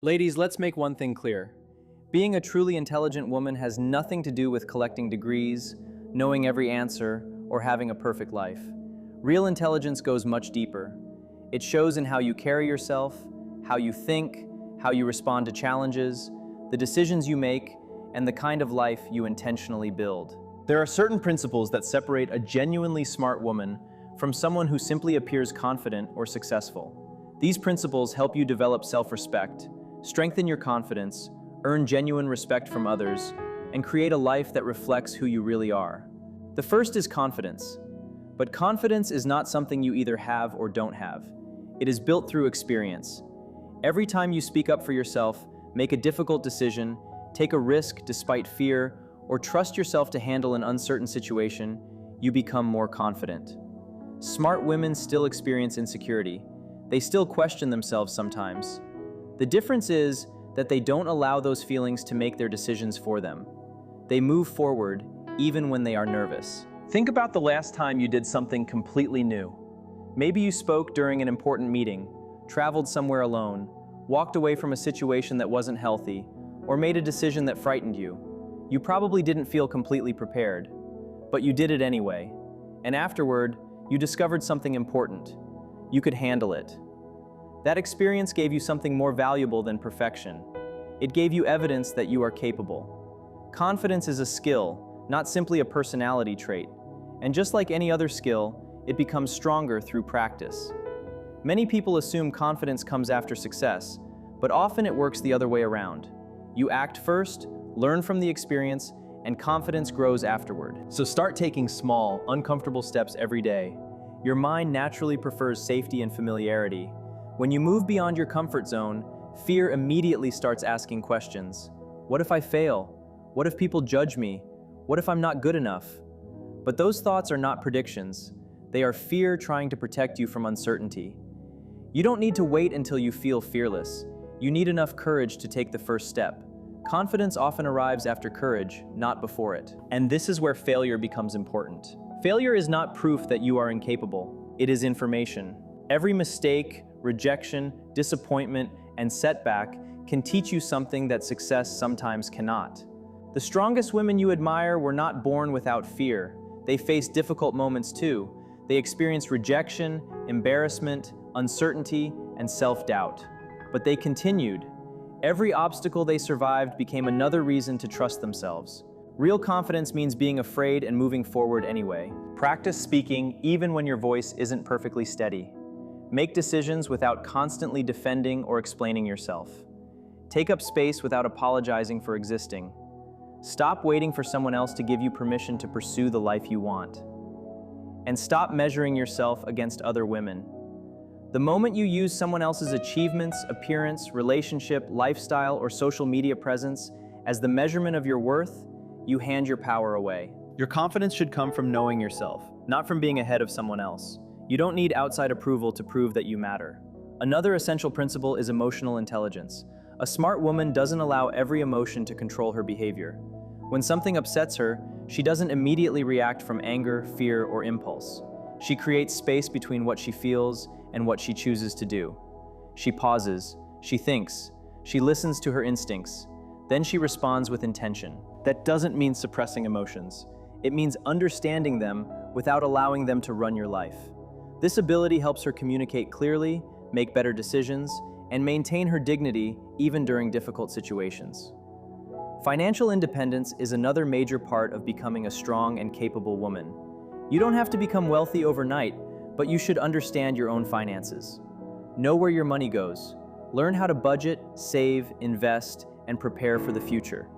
Ladies, let's make one thing clear. Being a truly intelligent woman has nothing to do with collecting degrees, knowing every answer, or having a perfect life. Real intelligence goes much deeper. It shows in how you carry yourself, how you think, how you respond to challenges, the decisions you make, and the kind of life you intentionally build. There are certain principles that separate a genuinely smart woman from someone who simply appears confident or successful. These principles help you develop self-respect, strengthen your confidence, earn genuine respect from others, and create a life that reflects who you really are. The first is confidence. But confidence is not something you either have or don't have. It is built through experience. Every time you speak up for yourself, make a difficult decision, take a risk despite fear, or trust yourself to handle an uncertain situation, you become more confident. Smart women still experience insecurity. They still question themselves sometimes. The difference is that they don't allow those feelings to make their decisions for them. They move forward even when they are nervous. Think about the last time you did something completely new. Maybe you spoke during an important meeting, traveled somewhere alone, walked away from a situation that wasn't healthy, or made a decision that frightened you. You probably didn't feel completely prepared, but you did it anyway. And afterward, you discovered something important. You could handle it. That experience gave you something more valuable than perfection. It gave you evidence that you are capable. Confidence is a skill, not simply a personality trait. And just like any other skill, it becomes stronger through practice. Many people assume confidence comes after success, but often it works the other way around. You act first, learn from the experience, and confidence grows afterward. So start taking small, uncomfortable steps every day. Your mind naturally prefers safety and familiarity. When you move beyond your comfort zone, fear immediately starts asking questions. What if I fail? What if people judge me? What if I'm not good enough? But those thoughts are not predictions. They are fear trying to protect you from uncertainty. You don't need to wait until you feel fearless. You need enough courage to take the first step. Confidence often arrives after courage, not before it. And this is where failure becomes important. Failure is not proof that you are incapable. It is information. Every mistake, rejection, disappointment, and setback can teach you something that success sometimes cannot. The strongest women you admire were not born without fear. They faced difficult moments too. They experienced rejection, embarrassment, uncertainty, and self-doubt. But they continued. Every obstacle they survived became another reason to trust themselves. Real confidence means being afraid and moving forward anyway. Practice speaking even when your voice isn't perfectly steady. Make decisions without constantly defending or explaining yourself. Take up space without apologizing for existing. Stop waiting for someone else to give you permission to pursue the life you want. And stop measuring yourself against other women. The moment you use someone else's achievements, appearance, relationship, lifestyle, or social media presence as the measurement of your worth, you hand your power away. Your confidence should come from knowing yourself, not from being ahead of someone else. You don't need outside approval to prove that you matter. Another essential principle is emotional intelligence. A smart woman doesn't allow every emotion to control her behavior. When something upsets her, she doesn't immediately react from anger, fear, or impulse. She creates space between what she feels and what she chooses to do. She pauses, she thinks, she listens to her instincts, then she responds with intention. That doesn't mean suppressing emotions. It means understanding them without allowing them to run your life. This ability helps her communicate clearly, make better decisions, and maintain her dignity even during difficult situations. Financial independence is another major part of becoming a strong and capable woman. You don't have to become wealthy overnight, but you should understand your own finances. Know where your money goes. Learn how to budget, save, invest, and prepare for the future.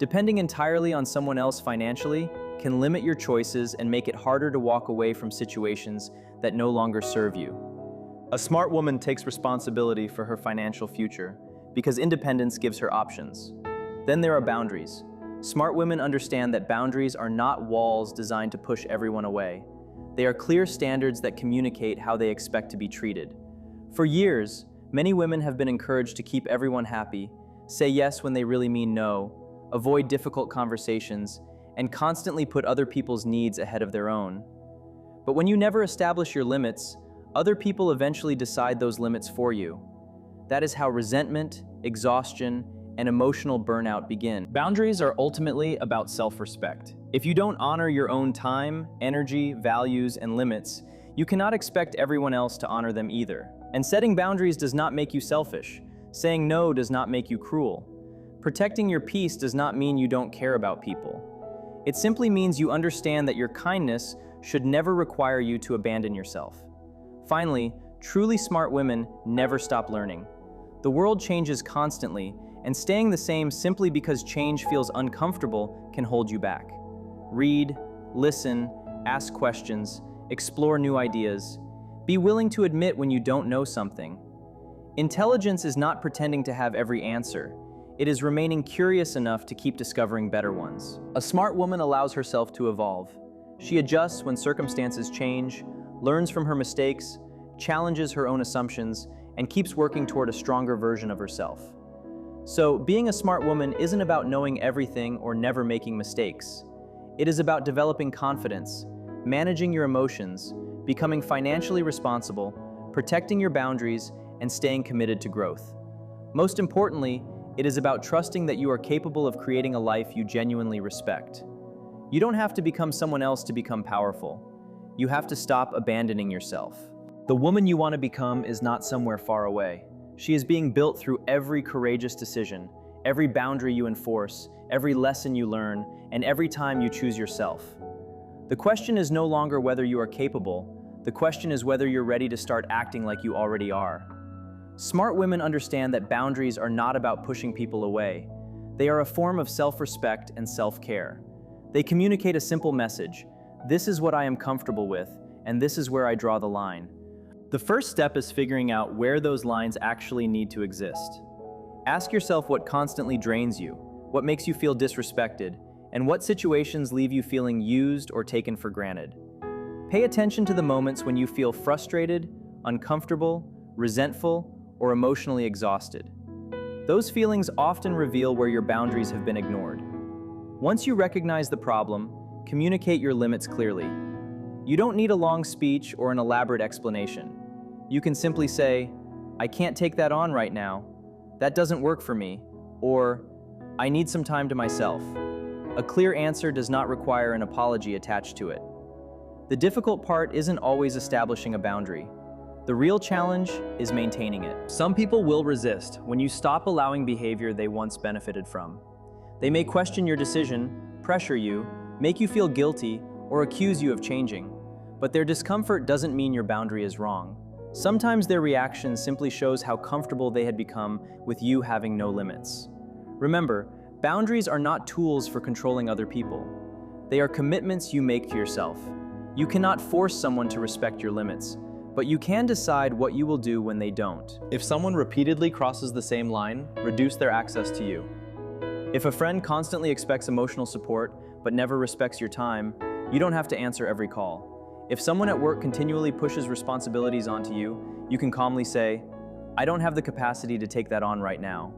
Depending entirely on someone else financially can limit your choices and make it harder to walk away from situations that no longer serve you. A smart woman takes responsibility for her financial future because independence gives her options. Then there are boundaries. Smart women understand that boundaries are not walls designed to push everyone away. They are clear standards that communicate how they expect to be treated. For years, many women have been encouraged to keep everyone happy, say yes when they really mean no, avoid difficult conversations, and constantly put other people's needs ahead of their own. But when you never establish your limits, other people eventually decide those limits for you. That is how resentment, exhaustion, and emotional burnout begin. Boundaries are ultimately about self-respect. If you don't honor your own time, energy, values, and limits, you cannot expect everyone else to honor them either. And setting boundaries does not make you selfish. Saying no does not make you cruel. Protecting your peace does not mean you don't care about people. It simply means you understand that your kindness should never require you to abandon yourself. Finally, truly smart women never stop learning. The world changes constantly, and staying the same simply because change feels uncomfortable can hold you back. Read, listen, ask questions, explore new ideas. Be willing to admit when you don't know something. Intelligence is not pretending to have every answer. It is remaining curious enough to keep discovering better ones. A smart woman allows herself to evolve. She adjusts when circumstances change, learns from her mistakes, challenges her own assumptions, and keeps working toward a stronger version of herself. So, being a smart woman isn't about knowing everything or never making mistakes. It is about developing confidence, managing your emotions, becoming financially responsible, protecting your boundaries, and staying committed to growth. Most importantly, it is about trusting that you are capable of creating a life you genuinely respect. You don't have to become someone else to become powerful. You have to stop abandoning yourself. The woman you want to become is not somewhere far away. She is being built through every courageous decision, every boundary you enforce, every lesson you learn, and every time you choose yourself. The question is no longer whether you are capable. The question is whether you're ready to start acting like you already are. Smart women understand that boundaries are not about pushing people away. They are a form of self-respect and self-care. They communicate a simple message: this is what I am comfortable with, and this is where I draw the line. The first step is figuring out where those lines actually need to exist. Ask yourself what constantly drains you, what makes you feel disrespected, and what situations leave you feeling used or taken for granted. Pay attention to the moments when you feel frustrated, uncomfortable, resentful, or emotionally exhausted. Those feelings often reveal where your boundaries have been ignored. Once you recognize the problem, communicate your limits clearly. You don't need a long speech or an elaborate explanation. You can simply say, "I can't take that on right now. That doesn't work for me," or "I need some time to myself." A clear answer does not require an apology attached to it. The difficult part isn't always establishing a boundary. The real challenge is maintaining it. Some people will resist when you stop allowing behavior they once benefited from. They may question your decision, pressure you, make you feel guilty, or accuse you of changing. But their discomfort doesn't mean your boundary is wrong. Sometimes their reaction simply shows how comfortable they had become with you having no limits. Remember, boundaries are not tools for controlling other people. They are commitments you make to yourself. You cannot force someone to respect your limits, but you can decide what you will do when they don't. If someone repeatedly crosses the same line, reduce their access to you. If a friend constantly expects emotional support but never respects your time, you don't have to answer every call. If someone at work continually pushes responsibilities onto you, you can calmly say, "I don't have the capacity to take that on right now."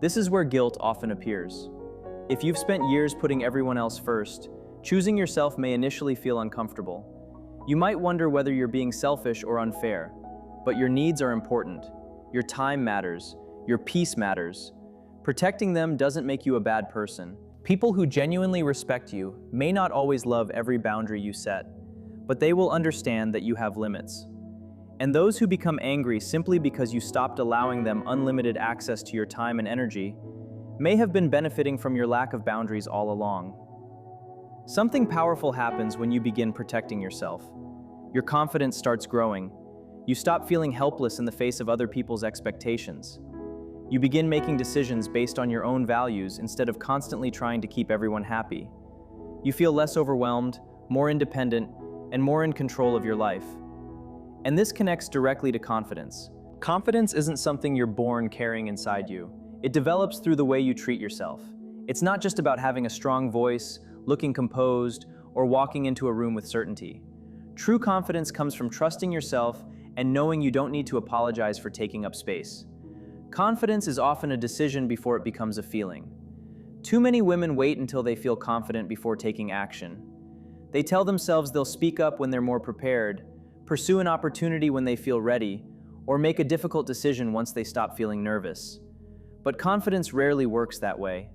This is where guilt often appears. If you've spent years putting everyone else first, choosing yourself may initially feel uncomfortable. You might wonder whether you're being selfish or unfair, but your needs are important. Your time matters. Your peace matters. Protecting them doesn't make you a bad person. People who genuinely respect you may not always love every boundary you set, but they will understand that you have limits. And those who become angry simply because you stopped allowing them unlimited access to your time and energy may have been benefiting from your lack of boundaries all along. Something powerful happens when you begin protecting yourself. Your confidence starts growing. You stop feeling helpless in the face of other people's expectations. You begin making decisions based on your own values instead of constantly trying to keep everyone happy. You feel less overwhelmed, more independent, and more in control of your life. And this connects directly to confidence. Confidence isn't something you're born carrying inside you. It develops through the way you treat yourself. It's not just about having a strong voice, looking composed, or walking into a room with certainty. True confidence comes from trusting yourself and knowing you don't need to apologize for taking up space. Confidence is often a decision before it becomes a feeling. Too many women wait until they feel confident before taking action. They tell themselves they'll speak up when they're more prepared, pursue an opportunity when they feel ready, or make a difficult decision once they stop feeling nervous. But confidence rarely works that way.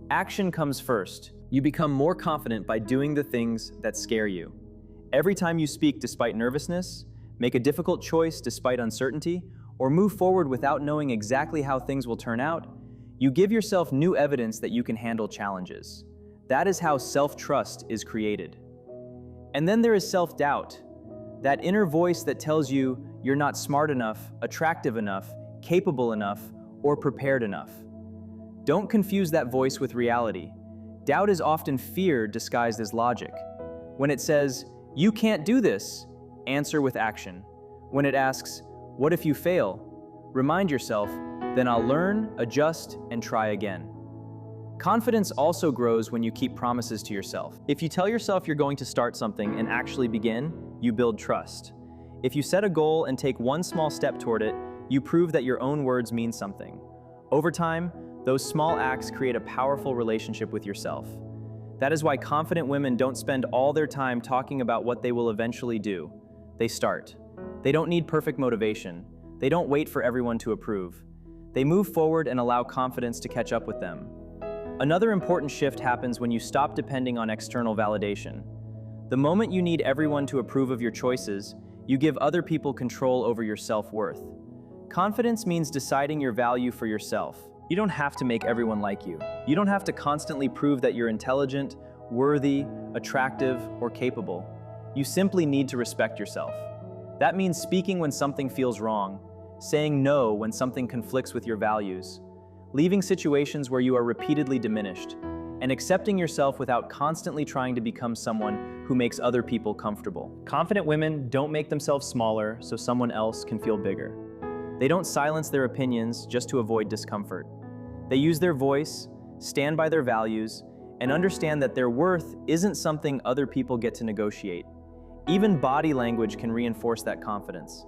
Action comes first. You become more confident by doing the things that scare you. Every time you speak despite nervousness, make a difficult choice despite uncertainty, or move forward without knowing exactly how things will turn out, you give yourself new evidence that you can handle challenges. That is how self-trust is created. And then there is self-doubt, that inner voice that tells you you're not smart enough, attractive enough, capable enough, or prepared enough. Don't confuse that voice with reality. Doubt is often fear disguised as logic. When it says, "You can't do this," answer with action. When it asks, "What if you fail?" remind yourself, "Then I'll learn, adjust, and try again." Confidence also grows when you keep promises to yourself. If you tell yourself you're going to start something and actually begin, you build trust. If you set a goal and take one small step toward it, you prove that your own words mean something. Over time, those small acts create a powerful relationship with yourself. That is why confident women don't spend all their time talking about what they will eventually do. They start. They don't need perfect motivation. They don't wait for everyone to approve. They move forward and allow confidence to catch up with them. Another important shift happens when you stop depending on external validation. The moment you need everyone to approve of your choices, you give other people control over your self-worth. Confidence means deciding your value for yourself. You don't have to make everyone like you. You don't have to constantly prove that you're intelligent, worthy, attractive, or capable. You simply need to respect yourself. That means speaking when something feels wrong, saying no when something conflicts with your values, leaving situations where you are repeatedly diminished, and accepting yourself without constantly trying to become someone who makes other people comfortable. Confident women don't make themselves smaller so someone else can feel bigger. They don't silence their opinions just to avoid discomfort. They use their voice, stand by their values, and understand that their worth isn't something other people get to negotiate. Even body language can reinforce that confidence.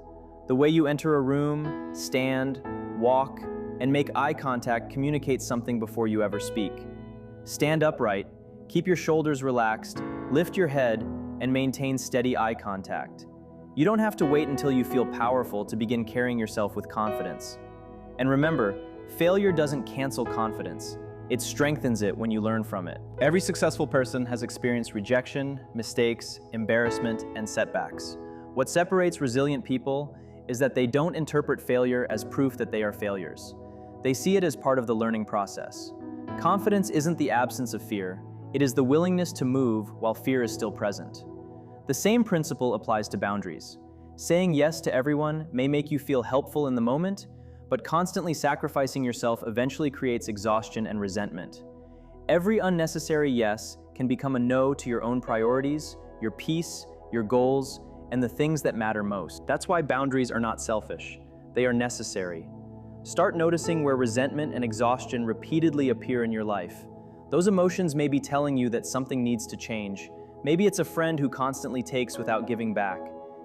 The way you enter a room, stand, walk, and make eye contact communicates something before you ever speak. Stand upright, keep your shoulders relaxed, lift your head, and maintain steady eye contact. You don't have to wait until you feel powerful to begin carrying yourself with confidence. And remember, failure doesn't cancel confidence. It strengthens it when you learn from it. Every successful person has experienced rejection, mistakes, embarrassment, and setbacks. What separates resilient people is that they don't interpret failure as proof that they are failures. They see it as part of the learning process. Confidence isn't the absence of fear. It is the willingness to move while fear is still present. The same principle applies to boundaries. Saying yes to everyone may make you feel helpful in the moment, but constantly sacrificing yourself eventually creates exhaustion and resentment. Every unnecessary yes can become a no to your own priorities, your peace, your goals, and the things that matter most. That's why boundaries are not selfish. They are necessary. Start noticing where resentment and exhaustion repeatedly appear in your life. Those emotions may be telling you that something needs to change. Maybe it's a friend who constantly takes without giving back.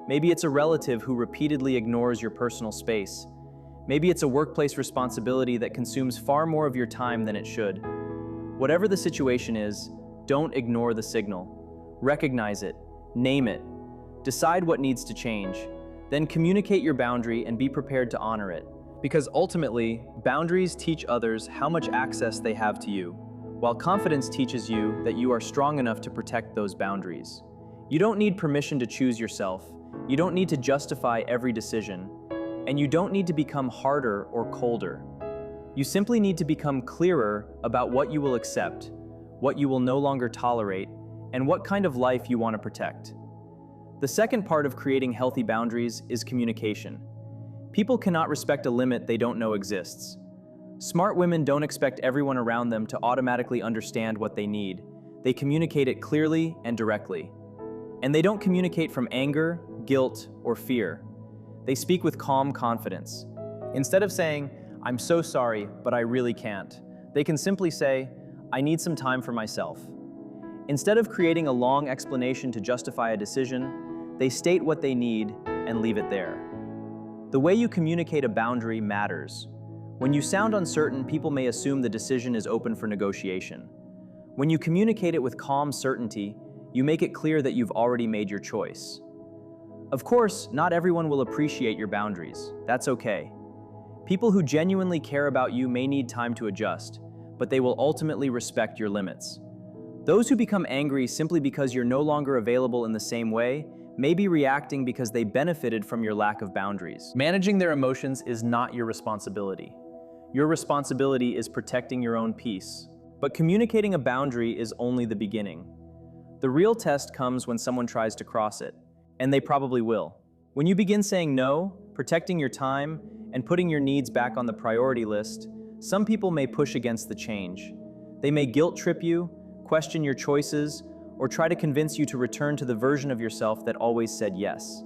Maybe it's a relative who repeatedly ignores your personal space. Maybe it's a workplace responsibility that consumes far more of your time than it should. Whatever the situation is, don't ignore the signal. Recognize it, name it, decide what needs to change, then communicate your boundary and be prepared to honor it. Because ultimately, boundaries teach others how much access they have to you, while confidence teaches you that you are strong enough to protect those boundaries. You don't need permission to choose yourself. You don't need to justify every decision. And you don't need to become harder or colder. You simply need to become clearer about what you will accept, what you will no longer tolerate, and what kind of life you want to protect. The second part of creating healthy boundaries is communication. People cannot respect a limit they don't know exists. Smart women don't expect everyone around them to automatically understand what they need. They communicate it clearly and directly. And they don't communicate from anger, guilt, or fear. They speak with calm confidence. Instead of saying, "I'm so sorry, but I really can't," they can simply say, "I need some time for myself." Instead of creating a long explanation to justify a decision, they state what they need and leave it there. The way you communicate a boundary matters. When you sound uncertain, people may assume the decision is open for negotiation. When you communicate it with calm certainty, you make it clear that you've already made your choice. Of course, not everyone will appreciate your boundaries. That's okay. People who genuinely care about you may need time to adjust, but they will ultimately respect your limits. Those who become angry simply because you're no longer available in the same way may be reacting because they benefited from your lack of boundaries. Managing their emotions is not your responsibility. Your responsibility is protecting your own peace. But communicating a boundary is only the beginning. The real test comes when someone tries to cross it, and they probably will. When you begin saying no, protecting your time, and putting your needs back on the priority list, some people may push against the change. They may guilt trip you, question your choices, or try to convince you to return to the version of yourself that always said yes.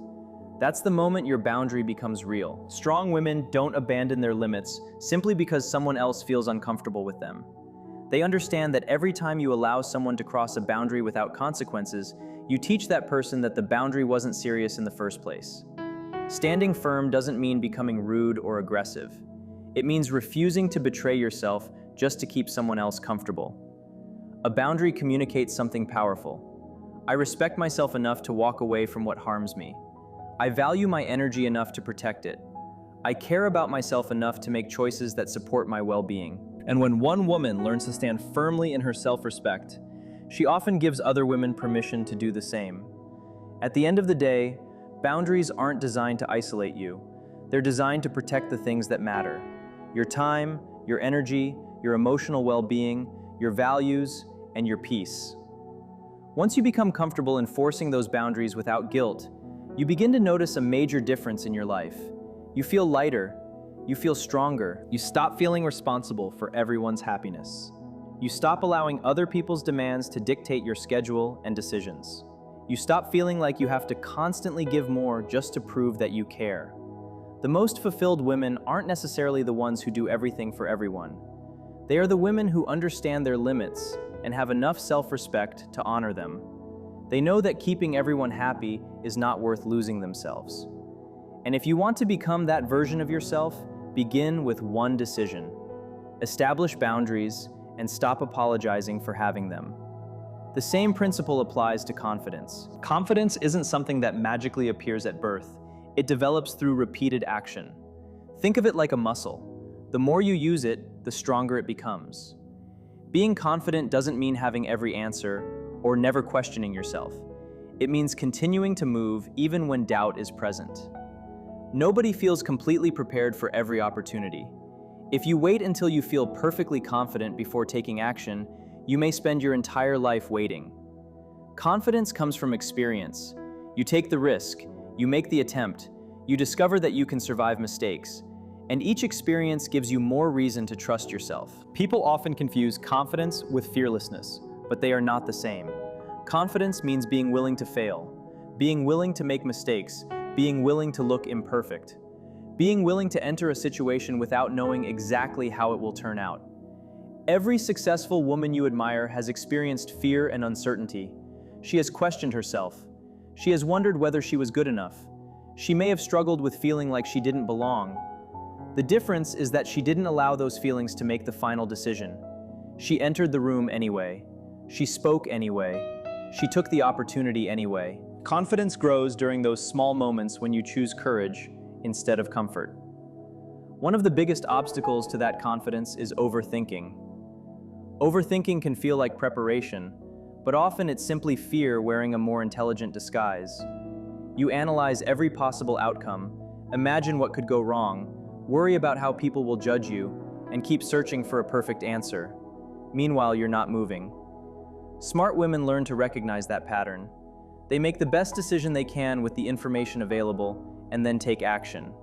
That's the moment your boundary becomes real. Strong women don't abandon their limits simply because someone else feels uncomfortable with them. They understand that every time you allow someone to cross a boundary without consequences, you teach that person that the boundary wasn't serious in the first place. Standing firm doesn't mean becoming rude or aggressive. It means refusing to betray yourself just to keep someone else comfortable. A boundary communicates something powerful. I respect myself enough to walk away from what harms me. I value my energy enough to protect it. I care about myself enough to make choices that support my well-being. And when one woman learns to stand firmly in her self-respect, she often gives other women permission to do the same. At the end of the day, boundaries aren't designed to isolate you. They're designed to protect the things that matter: your time, your energy, your emotional well-being, your values, and your peace. Once you become comfortable enforcing those boundaries without guilt, you begin to notice a major difference in your life. You feel lighter, you feel stronger, you stop feeling responsible for everyone's happiness. You stop allowing other people's demands to dictate your schedule and decisions. You stop feeling like you have to constantly give more just to prove that you care. The most fulfilled women aren't necessarily the ones who do everything for everyone. They are the women who understand their limits and have enough self-respect to honor them. They know that keeping everyone happy is not worth losing themselves. And if you want to become that version of yourself, begin with one decision. Establish boundaries and stop apologizing for having them. The same principle applies to confidence. Confidence isn't something that magically appears at birth. It develops through repeated action. Think of it like a muscle. The more you use it, the stronger it becomes. Being confident doesn't mean having every answer or never questioning yourself. It means continuing to move even when doubt is present. Nobody feels completely prepared for every opportunity. If you wait until you feel perfectly confident before taking action, you may spend your entire life waiting. Confidence comes from experience. You take the risk, you make the attempt, you discover that you can survive mistakes, and each experience gives you more reason to trust yourself. People often confuse confidence with fearlessness, but they are not the same. Confidence means being willing to fail, being willing to make mistakes, being willing to look imperfect, being willing to enter a situation without knowing exactly how it will turn out. Every successful woman you admire has experienced fear and uncertainty. She has questioned herself. She has wondered whether she was good enough. She may have struggled with feeling like she didn't belong. The difference is that she didn't allow those feelings to make the final decision. She entered the room anyway. She spoke anyway. She took the opportunity anyway. Confidence grows during those small moments when you choose courage instead of comfort. One of the biggest obstacles to that confidence is overthinking. Overthinking can feel like preparation, but often it's simply fear wearing a more intelligent disguise. You analyze every possible outcome, imagine what could go wrong, worry about how people will judge you, and keep searching for a perfect answer. Meanwhile, you're not moving. Smart women learn to recognize that pattern. They make the best decision they can with the information available and then take action.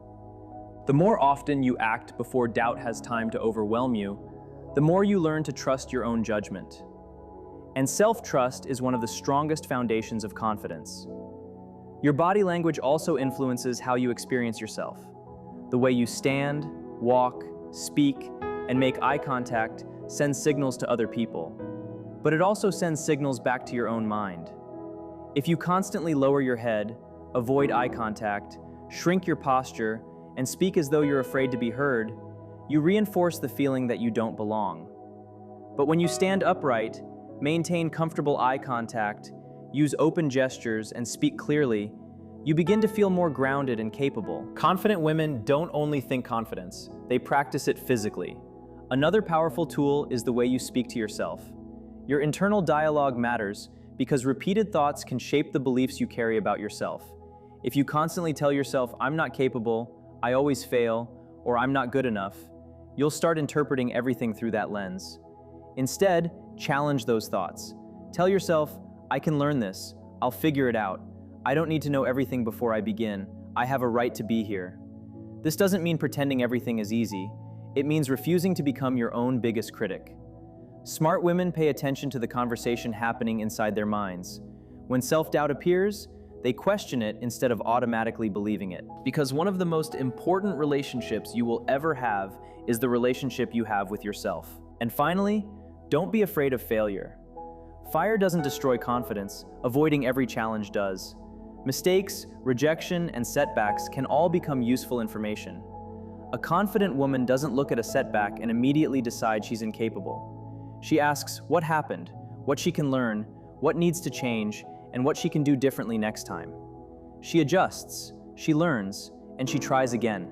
The more often you act before doubt has time to overwhelm you, the more you learn to trust your own judgment. And self-trust is one of the strongest foundations of confidence. Your body language also influences how you experience yourself. The way you stand, walk, speak, and make eye contact sends signals to other people. But it also sends signals back to your own mind. If you constantly lower your head, avoid eye contact, shrink your posture, and speak as though you're afraid to be heard, you reinforce the feeling that you don't belong. But when you stand upright, maintain comfortable eye contact, use open gestures, and speak clearly, You begin to feel more grounded and capable. Confident women don't only think confidence, they practice it physically. Another powerful tool is the way you speak to yourself. Your internal dialogue matters because repeated thoughts can shape the beliefs you carry about yourself. If you constantly tell yourself, "I'm not capable," "I always fail," or "I'm not good enough," you'll start interpreting everything through that lens. Instead, challenge those thoughts. Tell yourself, "I can learn this. I'll figure it out. I don't need to know everything before I begin. I have a right to be here." This doesn't mean pretending everything is easy. It means refusing to become your own biggest critic. Smart women pay attention to the conversation happening inside their minds. When self-doubt appears, they question it instead of automatically believing it. Because one of the most important relationships you will ever have is the relationship you have with yourself. And finally, don't be afraid of failure. Fire doesn't destroy confidence, avoiding every challenge does. Mistakes, rejection, and setbacks can all become useful information. A confident woman doesn't look at a setback and immediately decide she's incapable. She asks what happened, what she can learn, what needs to change, and what she can do differently next time. She adjusts, she learns, and she tries again.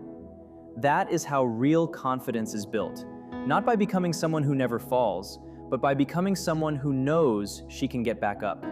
That is how real confidence is built, not by becoming someone who never falls, but by becoming someone who knows she can get back up.